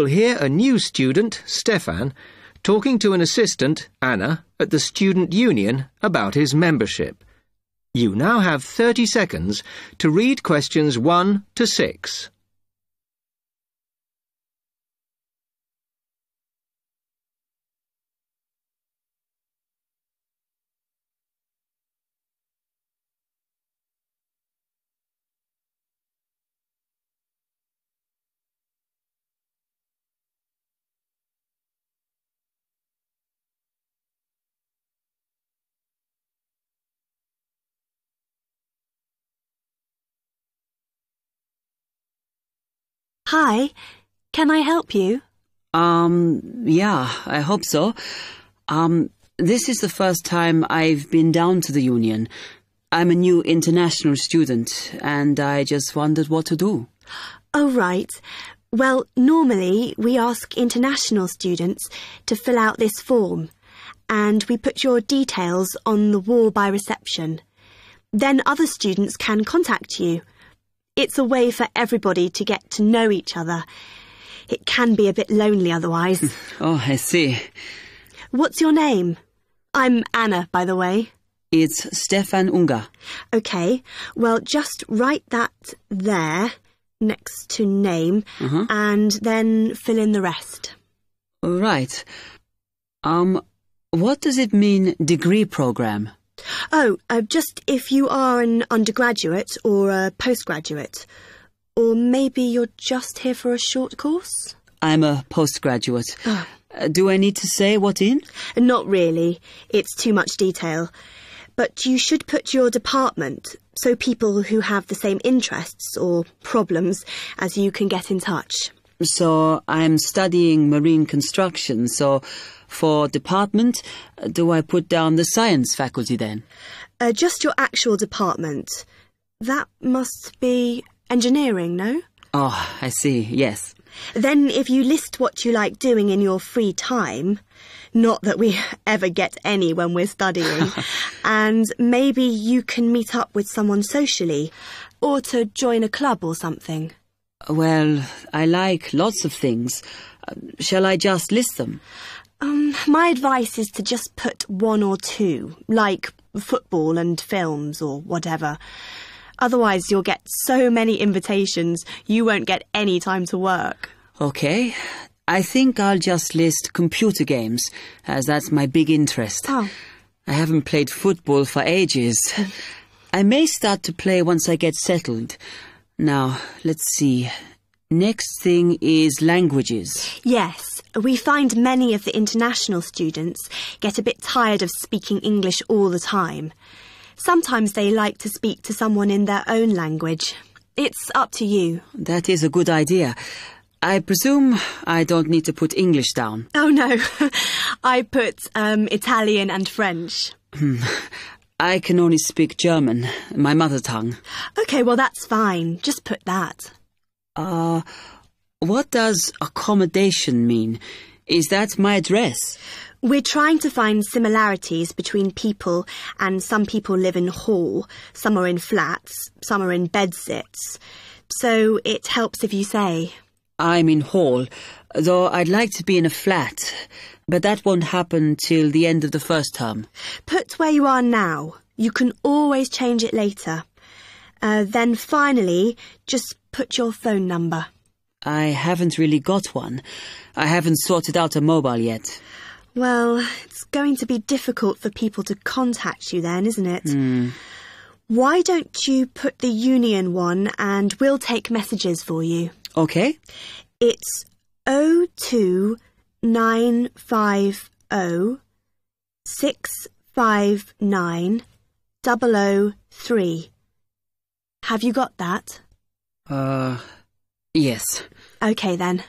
hear a new student, Stefan, talking to an assistant, Anna, at the student union about his membership. You now have 30 seconds to read questions 1 to 6. Hi, can I help you? Yeah, I hope so. This is the first time I've been down to the union. I'm a new international student, and I just wondered what to do. Oh, right. Well, normally we ask international students to fill out this form, and we put your details on the wall by reception. Then other students can contact you. It's a way for everybody to get to know each other. It can be a bit lonely otherwise. Oh, I see. What's your name? I'm Anna, by the way. It's Stefan Unger. OK, well, just write that there, next to name, and then fill in the rest. Right. What does it mean, degree program? Oh, just if you are an undergraduate or a postgraduate. Or maybe you're just here for a short course? I'm a postgraduate. Do I need to say what in? Not really. It's too much detail. But you should put your department, so people who have the same interests or problems as you can get in touch. So I'm studying marine construction, so for department, do I put down the science faculty then? Just your actual department. That must be engineering, no? Oh, I see, yes. Then if you list what you like doing in your free time, not that we ever get any when we're studying, and maybe you can meet up with someone socially, or to join a club or something. Well, I like lots of things. Shall I just list them? My advice is to just put 1 or 2, like football and films or whatever. Otherwise, you'll get so many invitations, you won't get any time to work. OK. I think I'll just list computer games, as that's my big interest. Oh. I haven't played football for ages. I may start to play once I get settled. Now, let's see. Next thing is languages. Yes, we find many of the international students get a bit tired of speaking English all the time. Sometimes they like to speak to someone in their own language. It's up to you. That is a good idea. I presume I don't need to put English down. Oh, no. I put Italian and French. I can only speak German, my mother tongue. OK, well, that's fine. Just put that. What does accommodation mean? Is that my address? We're trying to find similarities between people, and some people live in hall, some are in flats, some are in bedsits. So it helps if you say. I'm in hall, though I'd like to be in a flat, but that won't happen till the end of the first term. Put where you are now. You can always change it later. Then finally, just put your phone number. I haven't really got one. I haven't sorted out a mobile yet. Well, it's going to be difficult for people to contact you then, isn't it? Why don't you put the union one and we'll take messages for you? OK. It's 02950 659 003. Have you got that? Yes. OK then.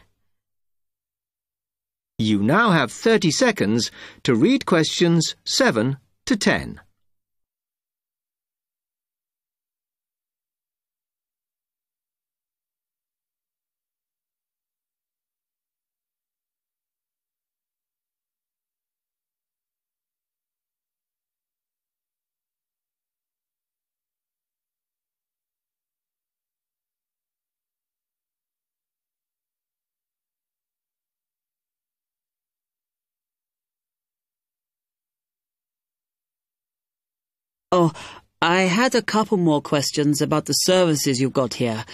You now have 30 seconds to read questions 7 to 10. Oh, I had a couple more questions about the services you've got here.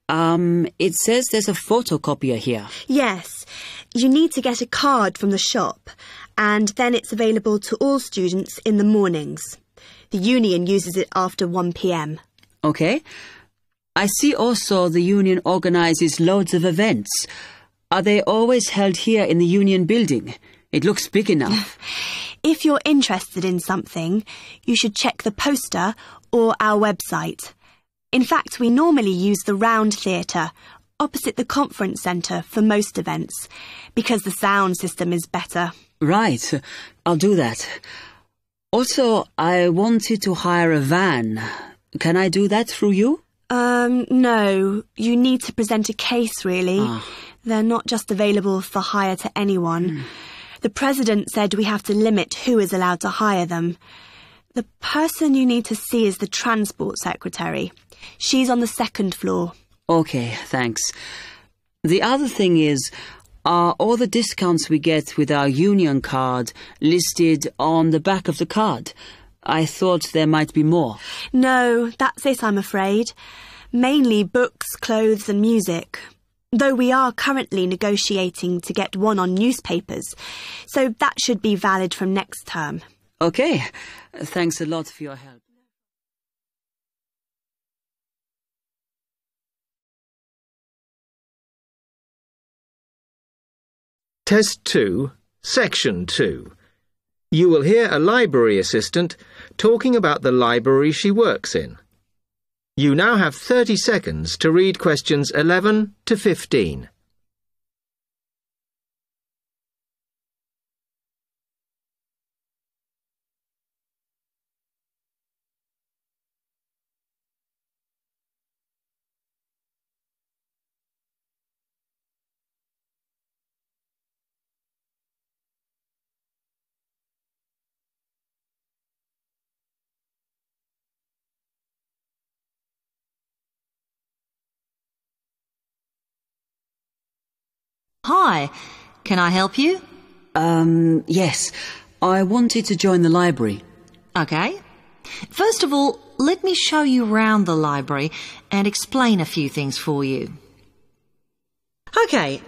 It says there's a photocopier here. Yes, you need to get a card from the shop, and then it's available to all students in the mornings. The union uses it after 1 p.m. Okay. I see also the union organises loads of events. Are they always held here in the union building? It looks big enough. If you're interested in something, you should check the poster or our website. In fact, we normally use the Round Theatre, opposite the conference centre for most events, because the sound system is better. Right, I'll do that. Also, I wanted to hire a van. Can I do that through you? No. You need to present a case, really. They're not just available for hire to anyone. The president said we have to limit who is allowed to hire them. The person you need to see is the transport secretary. She's on the 2nd floor. Okay, thanks. The other thing is, are all the discounts we get with our union card listed on the back of the card? I thought there might be more. No, that's it, I'm afraid. Mainly books, clothes and music. Though we are currently negotiating to get one on newspapers, so that should be valid from next term. Okay, thanks a lot for your help. Test 2, Section 2. You will hear a library assistant talking about the library she works in. You now have 30 seconds to read questions 11 to 15. Hi, can I help you? Yes. I wanted to join the library. Okay. First of all, let me show you round the library and explain a few things for you. Okay,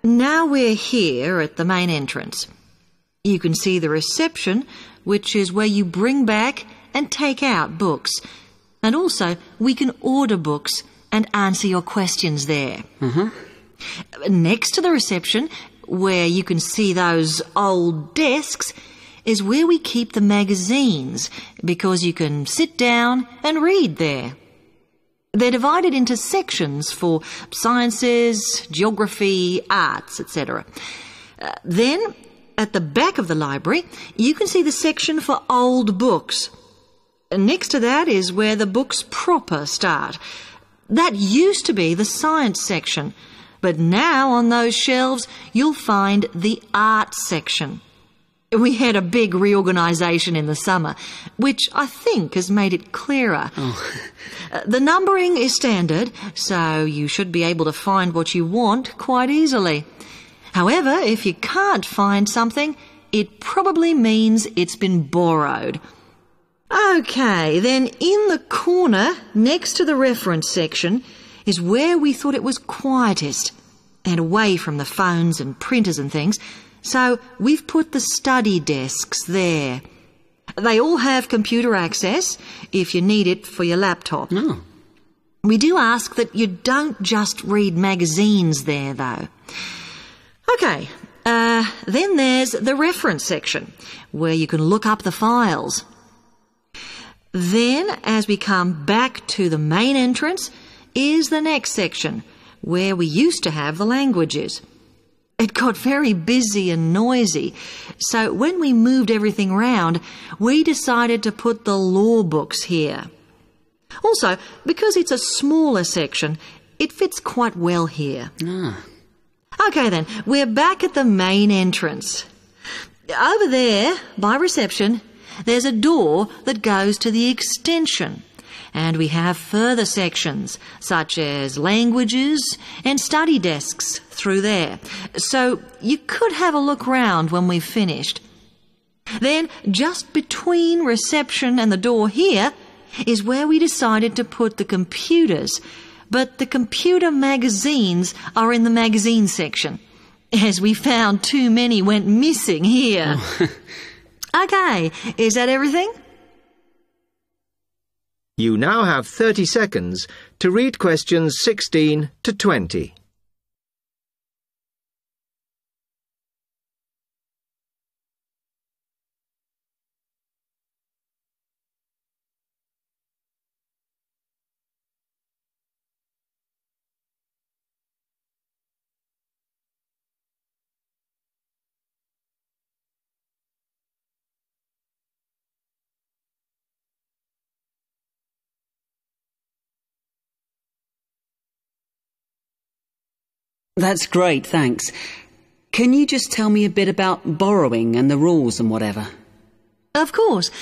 now we're here at the main entrance. You can see the reception, which is where you bring back and take out books. And also, we can order books and answer your questions there. Next to the reception, where you can see those old desks, is where we keep the magazines, because you can sit down and read there. They're divided into sections for sciences, geography, arts, etc. Then, at the back of the library, you can see the section for old books. Next to that is where the books proper start. That used to be the science section, but now on those shelves you'll find the art section. We had a big reorganisation in the summer, which I think has made it clearer. The numbering is standard, so you should be able to find what you want quite easily. However, if you can't find something, it probably means it's been borrowed. Okay, then in the corner next to the reference section is where we thought it was quietest and away from the phones and printers and things, so we've put the study desks there. They all have computer access if you need it for your laptop. We do ask that you don't just read magazines there, though. Okay, then there's the reference section, where you can look up the files. Then, as we come back to the main entrance, is the next section, where we used to have the languages. It got very busy and noisy, so when we moved everything round, we decided to put the law books here. Also, because it's a smaller section, it fits quite well here. Okay then, we're back at the main entrance. Over there, by reception, there's a door that goes to the extension, and we have further sections, such as languages and study desks through there. So you could have a look round when we've finished. Then, just between reception and the door here is where we decided to put the computers. But the computer magazines are in the magazine section, as we found too many went missing here. Okay, is that everything? You now have 30 seconds to read questions 16 to 20. That's great, thanks. Can you just tell me a bit about borrowing and the rules and whatever? Of course.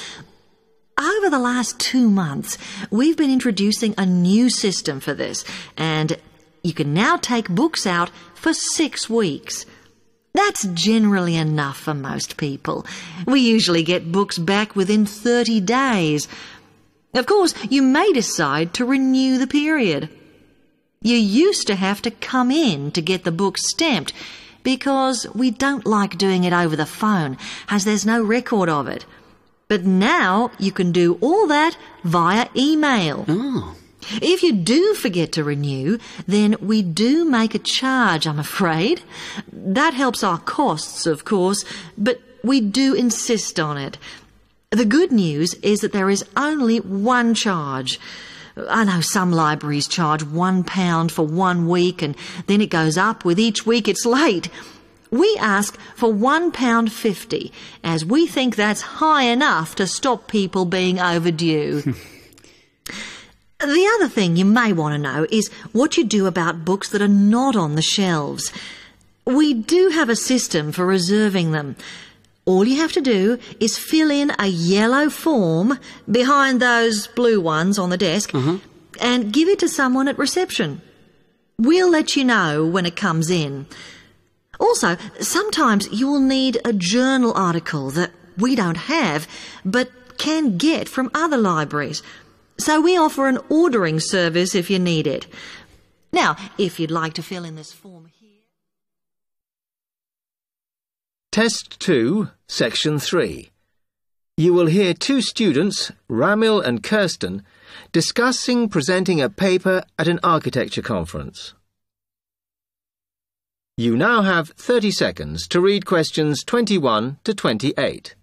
Over the last 2 months, we've been introducing a new system for this, and you can now take books out for 6 weeks. That's generally enough for most people. We usually get books back within 30 days. Of course, you may decide to renew the period. You used to have to come in to get the book stamped because we don't like doing it over the phone as there's no record of it. But now you can do all that via email. Oh. If you do forget to renew, then we do make a charge, I'm afraid. That helps our costs, of course, but we do insist on it. The good news is that there is only one charge. I know some libraries charge £1 for 1 week and then it goes up with each week it's late. We ask for £1.50 as we think that's high enough to stop people being overdue. The other thing you may want to know is what you do about books that are not on the shelves. We do have a system for reserving them. All you have to do is fill in a yellow form behind those blue ones on the desk and give it to someone at reception. We'll let you know when it comes in. Also, sometimes you will need a journal article that we don't have but can get from other libraries. So we offer an ordering service if you need it. Now, if you'd like to fill in this form here. Test 2, Section 3. You will hear 2 students, Ramil and Kirsten, discussing presenting a paper at an architecture conference. You now have 30 seconds to read questions 21 to 28.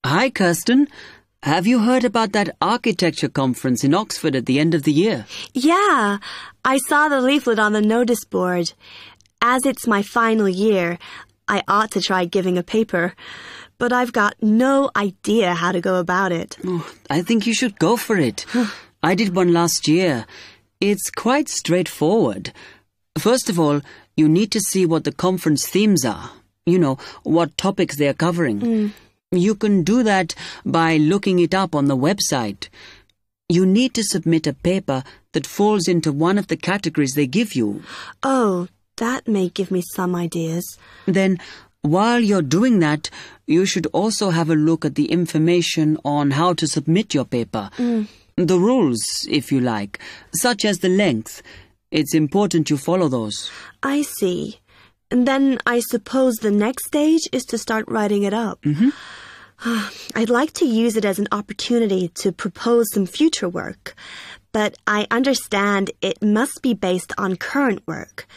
Hi, Kirsten. Have you heard about that architecture conference in Oxford at the end of the year? Yeah, I saw the leaflet on the notice board. As it's my final year, I ought to try giving a paper, but I've got no idea how to go about it. Oh, I think you should go for it. I did one last year. It's quite straightforward. First of all, you need to see what the conference themes are. You know, what topics they are covering. You can do that by looking it up on the website. You need to submit a paper that falls into one of the categories they give you. Oh, that may give me some ideas. Then, while you're doing that, you should also have a look at the information on how to submit your paper. The rules, if you like, such as the length. It's important you follow those. I see. And then I suppose the next stage is to start writing it up. I'd like to use it as an opportunity to propose some future work, but I understand it must be based on current work.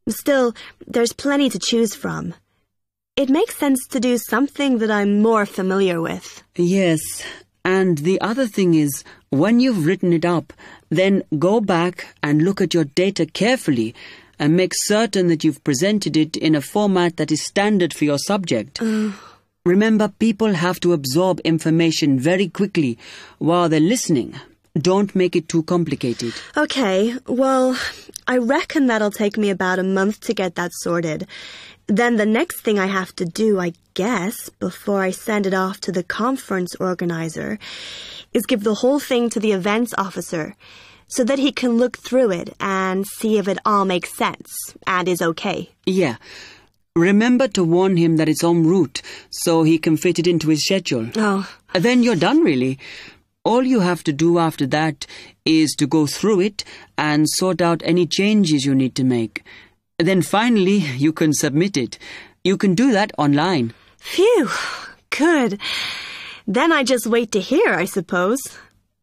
Still, there's plenty to choose from. It makes sense to do something that I'm more familiar with. Yes, and the other thing is, when you've written it up, then go back and look at your data carefully and make certain that you've presented it in a format that is standard for your subject. Remember, people have to absorb information very quickly while they're listening. Don't make it too complicated. Okay, well, I reckon that'll take me about a month to get that sorted. Then the next thing I have to do, I guess, before I send it off to the conference organizer, is give the whole thing to the events officer so that he can look through it and see if it all makes sense and is okay. Yeah. Remember to warn him that it's en route so he can fit it into his schedule. Oh. Then you're done, really. All you have to do after that is to go through it and sort out any changes you need to make. Then finally, you can submit it. You can do that online. Phew, good. Then I just wait to hear, I suppose.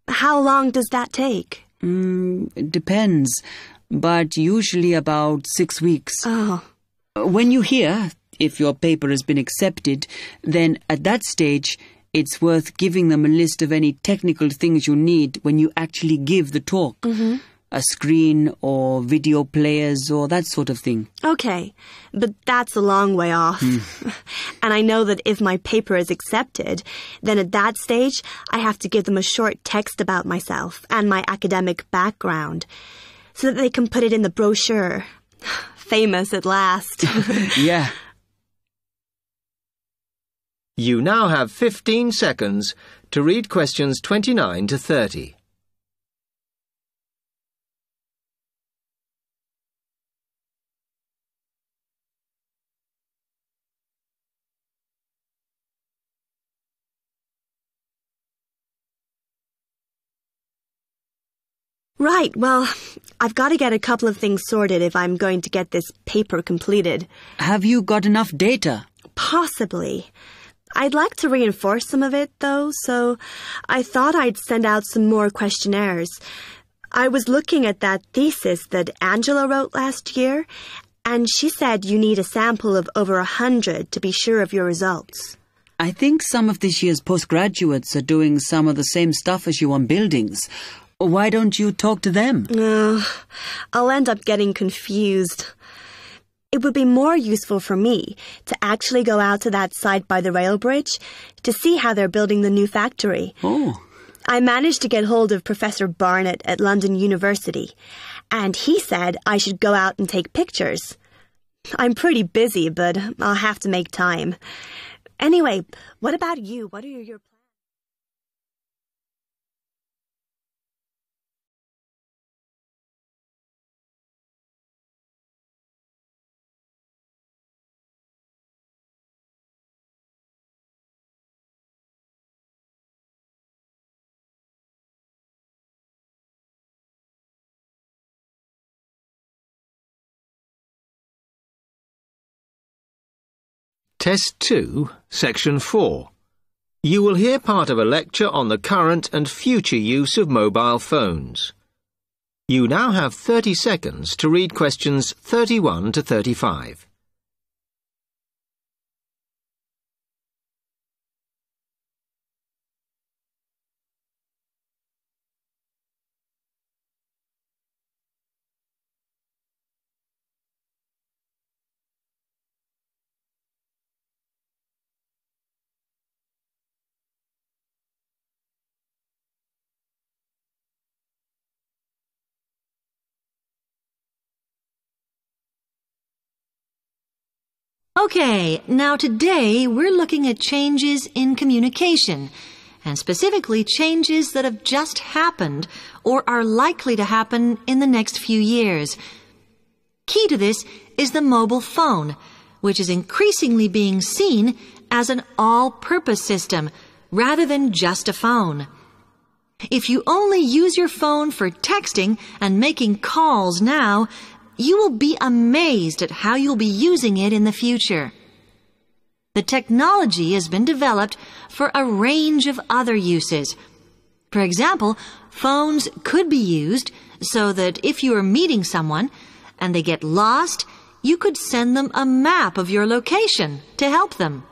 How long does that take? It depends, but usually about 6 weeks. Oh. When you hear if your paper has been accepted, then at that stage, it's worth giving them a list of any technical things you need when you actually give the talk. Mm-hmm. A screen or video players or that sort of thing. Okay, but that's a long way off. And I know that if my paper is accepted, then at that stage, I have to give them a short text about myself and my academic background so that they can put it in the brochure. Famous at last. Yeah. You now have 15 seconds to read questions 29 to 30. Right, well, I've got to get a couple of things sorted if I'm going to get this paper completed. Have you got enough data? Possibly. I'd like to reinforce some of it, though, so I thought I'd send out some more questionnaires. I was looking at that thesis that Angela wrote last year, and she said you need a sample of over 100 to be sure of your results. I think some of this year's postgraduates are doing some of the same stuff as you on buildings. Why don't you talk to them? I'll end up getting confused. It would be more useful for me to actually go out to that site by the rail bridge to see how they're building the new factory. Oh. I managed to get hold of Professor Barnett at London University, and he said I should go out and take pictures. I'm pretty busy, but I'll have to make time. Anyway, what about you? What are your plans? Test 2, Section 4. You will hear part of a lecture on the current and future use of mobile phones. You now have 30 seconds to read questions 31 to 35. Okay, now today we're looking at changes in communication, and specifically changes that have just happened or are likely to happen in the next few years. Key to this is the mobile phone, which is increasingly being seen as an all-purpose system rather than just a phone. If you only use your phone for texting and making calls now, you will be amazed at how you'll be using it in the future. The technology has been developed for a range of other uses. For example, phones could be used so that if you are meeting someone and they get lost, you could send them a map of your location to help them.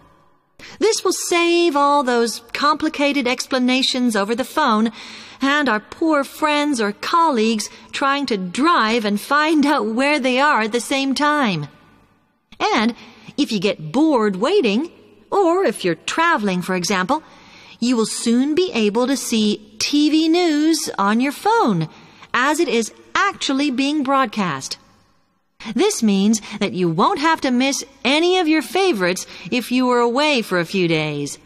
This will save all those complicated explanations over the phone and our poor friends or colleagues trying to drive and find out where they are at the same time. And if you get bored waiting, or if you're traveling, for example, you will soon be able to see TV news on your phone as it is actually being broadcast. This means that you won't have to miss any of your favorites if you were away for a few days.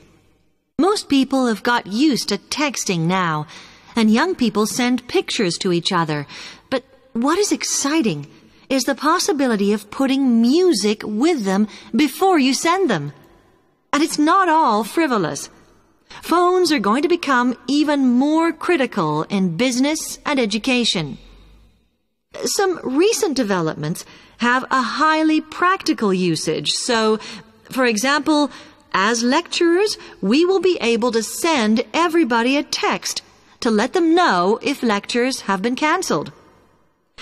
Most people have got used to texting now, and young people send pictures to each other. But what is exciting is the possibility of putting music with them before you send them. And it's not all frivolous. Phones are going to become even more critical in business and education. Some recent developments have a highly practical usage. So, for example, as lecturers, we will be able to send everybody a text to let them know if lectures have been cancelled.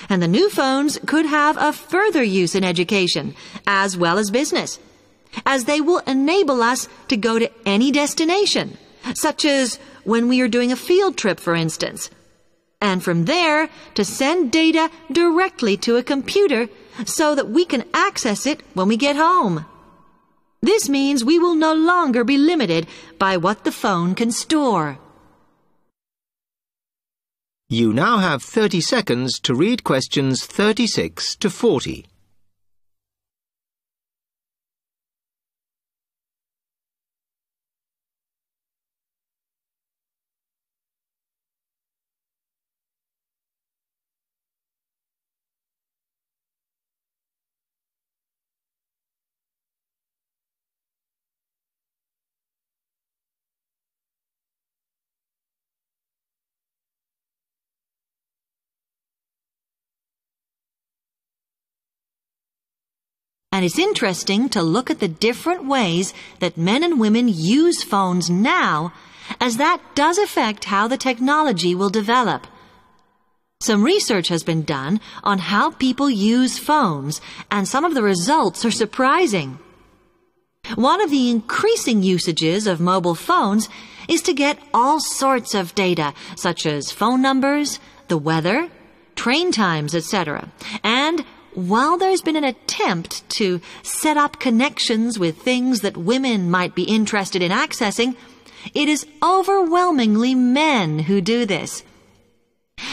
And the new phones could have a further use in education, as well as business, as they will enable us to go to any destination, such as when we are doing a field trip, for instance. And from there, to send data directly to a computer so that we can access it when we get home. This means we will no longer be limited by what the phone can store. You now have 30 seconds to read questions 36 to 40. And it's interesting to look at the different ways that men and women use phones now, as that does affect how the technology will develop. Some research has been done on how people use phones, and some of the results are surprising. One of the increasing usages of mobile phones is to get all sorts of data, such as phone numbers, the weather, train times, etc. And while there's been an attempt to set up connections with things that women might be interested in accessing, it is overwhelmingly men who do this.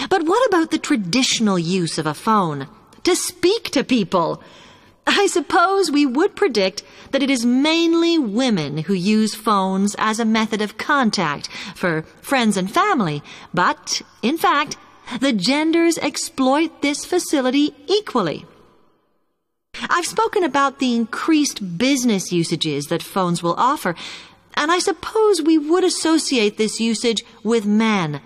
But what about the traditional use of a phone? To speak to people? I suppose we would predict that it is mainly women who use phones as a method of contact for friends and family, but, in fact, the genders exploit this facility equally. I've spoken about the increased business usages that phones will offer, and I suppose we would associate this usage with men.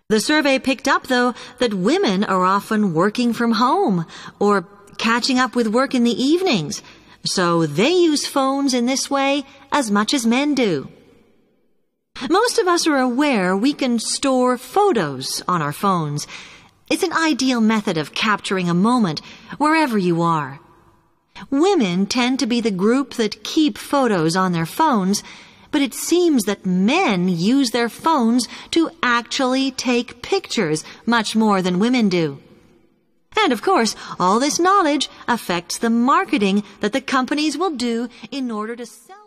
The survey picked up, though, that women are often working from home or catching up with work in the evenings, so they use phones in this way as much as men do. Most of us are aware we can store photos on our phones. It's an ideal method of capturing a moment wherever you are. Women tend to be the group that keep photos on their phones, but it seems that men use their phones to actually take pictures much more than women do. And of course, all this knowledge affects the marketing that the companies will do in order to sell